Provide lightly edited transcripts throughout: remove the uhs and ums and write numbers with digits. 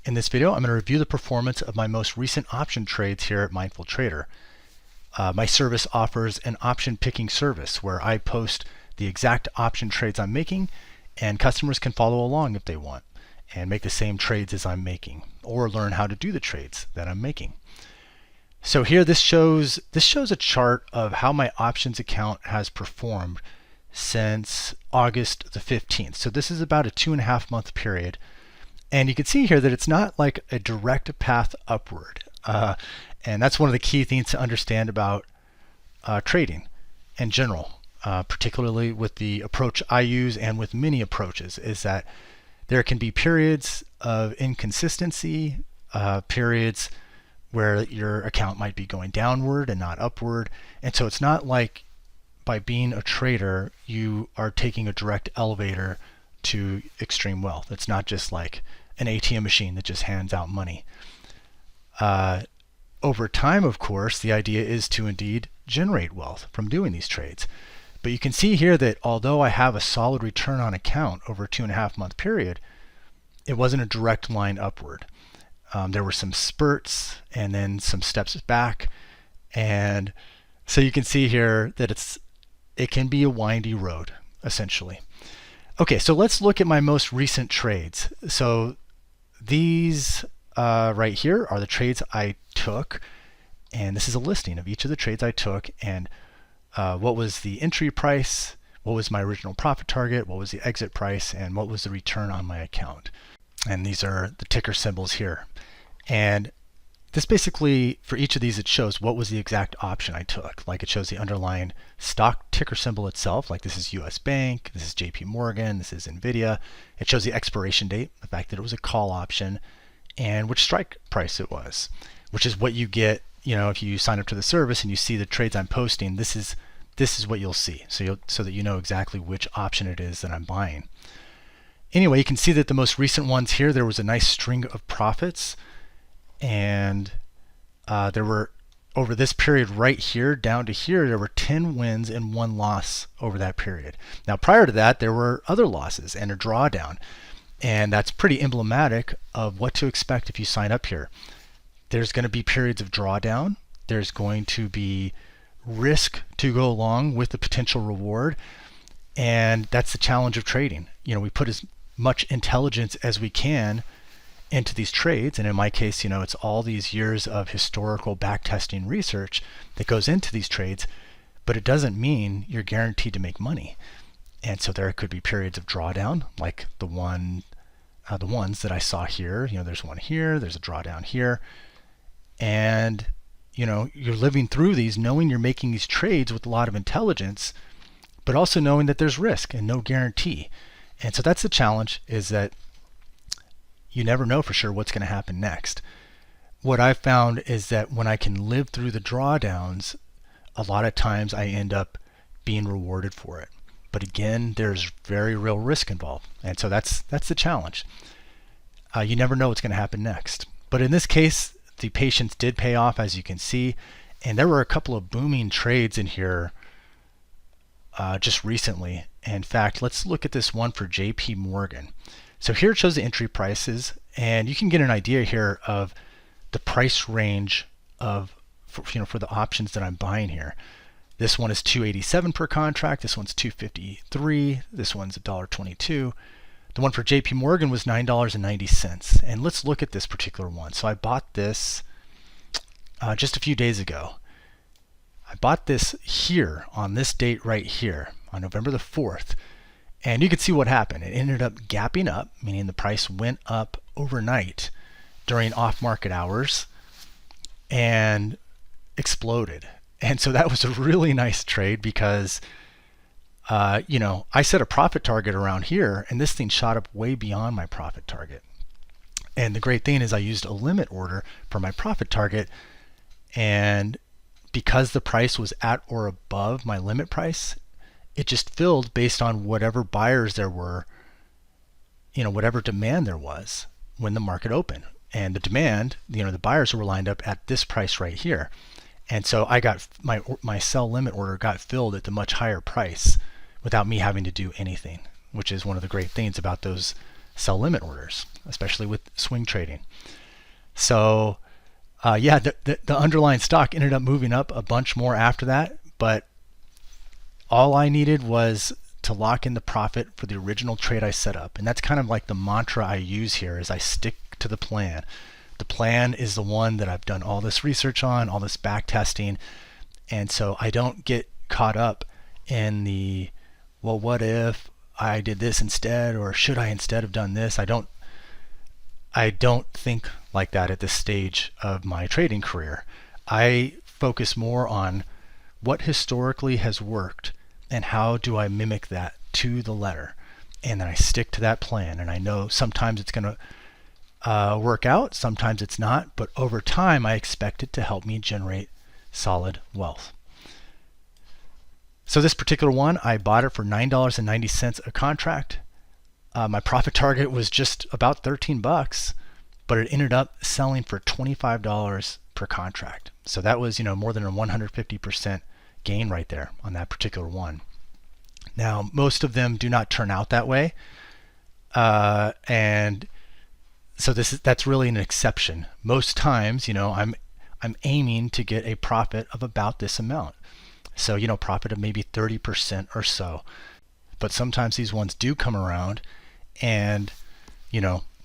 In this video, I'm going to review the performance of my most recent option trades here at Mindful Trader. My service offers an option picking service where I post the exact option trades I'm making, and customers can follow along if they want and make the same trades as I'm making, or learn how to do the trades that I'm making. So here this shows a chart of how my options account has performed since August the 15th. So this is about a 2.5 month period. And you can see here that it's not like a direct path upward. And that's one of the key things to understand about trading in general, particularly with the approach I use and with many approaches, is that there can be periods of inconsistency, periods where your account might be going downward and not upward. And so it's not like by being a trader, you are taking a direct elevator to extreme wealth. It's not just like an ATM machine that just hands out money. Over time, of course, the idea is to indeed generate wealth from doing these trades. But you can see here that although I have a solid return on account over a 2.5 month period, it wasn't a direct line upward. There were some spurts and then some steps back. And so you can see here that it can be a windy road, essentially. Okay, so let's look at my most recent trades. So these right here are the trades I took, and this is a listing of each of the trades I took, and what was the entry price, what was my original profit target, what was the exit price, and what was the return on my account. And these are the ticker symbols here. And this basically, for each of these, it shows what was the exact option I took. Like it shows the underlying stock ticker symbol itself, like this is US Bank, this is JP Morgan, this is NVIDIA. It shows the expiration date, the fact that it was a call option, and which strike price it was, which is what you get, if you sign up to the service and you see the trades I'm posting, this is what you'll see. So that you know exactly which option it is that I'm buying. Anyway, you can see that the most recent ones here, there was a nice string of profits. And there were, over this period right here down to here, there were 10 wins and 1 loss over that period. Now prior to that, there were other losses and a drawdown. And that's pretty emblematic of what to expect if you sign up here. There's going to be periods of drawdown. There's going to be risk to go along with the potential reward. And that's the challenge of trading. We put as much intelligence as we can into these trades, and in my case, it's all these years of historical backtesting research that goes into these trades, but it doesn't mean you're guaranteed to make money. And so there could be periods of drawdown, like the ones that I saw here. There's one here, there's a drawdown here, and you're living through these knowing you're making these trades with a lot of intelligence, but also knowing that there's risk and no guarantee. And so that's the challenge, is that you never know for sure what's going to happen next. What I've found is that when I can live through the drawdowns, a lot of times I end up being rewarded for it. But again, there's very real risk involved. And so that's the challenge. You never know what's going to happen next. But in this case, the patience did pay off, as you can see. And there were a couple of booming trades in here just recently. In fact, let's look at this one for JP Morgan. So here it shows the entry prices, and you can get an idea here of the price range for the options that I'm buying here. This one is $287 per contract. This one's $253. This one's $1.22. The one for JP Morgan was $9.90. And let's look at this particular one. So I bought this just a few days ago. I bought this here on this date right here on November the 4th. And you can see what happened. It ended up gapping up, meaning the price went up overnight during off-market hours and exploded. And so that was a really nice trade because, I set a profit target around here, and this thing shot up way beyond my profit target. And the great thing is I used a limit order for my profit target, and because the price was at or above my limit price, it just filled based on whatever buyers there were, whatever demand there was when the market opened. And the demand, the buyers were lined up at this price right here. And so I got my sell limit order got filled at the much higher price without me having to do anything, which is one of the great things about those sell limit orders, especially with swing trading. So yeah, the underlying stock ended up moving up a bunch more after that, but all I needed was to lock in the profit for the original trade I set up. And that's kind of like the mantra I use here, is I stick to the plan. The plan is the one that I've done all this research on, all this back testing. And so I don't get caught up in the, well, what if I did this instead, or should I instead have done this? I don't think like that at this stage of my trading career. I focus more on what historically has worked and how do I mimic that to the letter. And then I stick to that plan. And I know sometimes it's going to work out, sometimes it's not, but over time I expect it to help me generate solid wealth. So this particular one, I bought it for $9.90 a contract. My profit target was just about 13 bucks, but it ended up selling for $25 per contract. So that was, more than a 150% gain right there on that particular one. Now, most of them do not turn out that way. And so that's really an exception. Most times, I'm aiming to get a profit of about this amount. So, profit of maybe 30% or so. But sometimes these ones do come around, and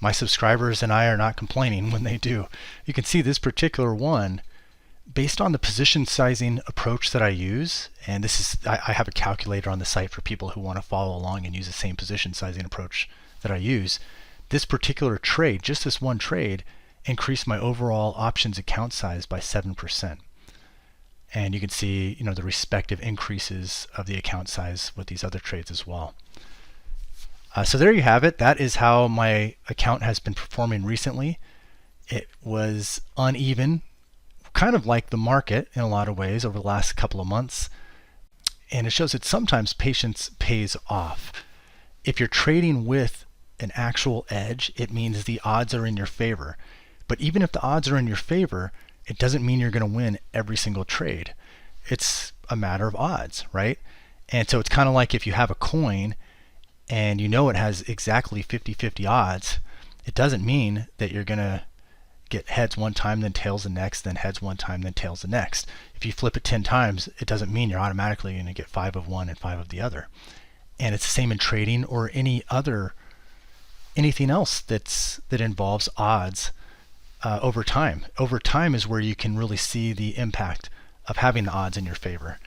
my subscribers and I are not complaining when they do. You can see this particular one, based on the position sizing approach that I use, and I have a calculator on the site for people who want to follow along and use the same position sizing approach that I use. This particular trade, just this one trade, increased my overall options account size by 7%. And you can see, the respective increases of the account size with these other trades as well. So there you have it. That is how my account has been performing recently. It was uneven, kind of like the market in a lot of ways over the last couple of months. And it shows that sometimes patience pays off. If you're trading with an actual edge, it means the odds are in your favor. But even if the odds are in your favor, it doesn't mean you're going to win every single trade. It's a matter of odds, right? And so it's kind of like if you have a coin and it has exactly 50-50 odds, it doesn't mean that you're going to get heads one time, then tails the next, then heads one time, then tails the next. If you flip it 10 times, it doesn't mean you're automatically going to get 5 of one and 5 of the other. And it's the same in trading or anything else that involves odds. Over time. Over time is where you can really see the impact of having the odds in your favor.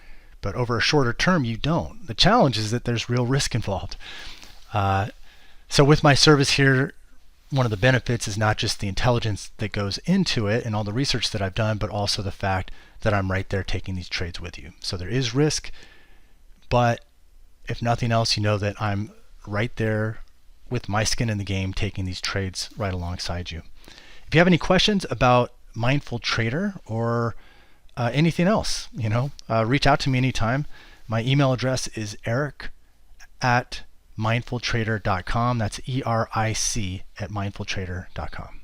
But over a shorter term, you don't. The challenge is that there's real risk involved. So with my service here, one of the benefits is not just the intelligence that goes into it and all the research that I've done, but also the fact that I'm right there taking these trades with you. So there is risk, but if nothing else, you know that I'm right there with my skin in the game, taking these trades right alongside you. If you have any questions about Mindful Trader or anything else, reach out to me anytime. My email address is eric@mindfultrader.com. That's ERIC@mindfultrader.com.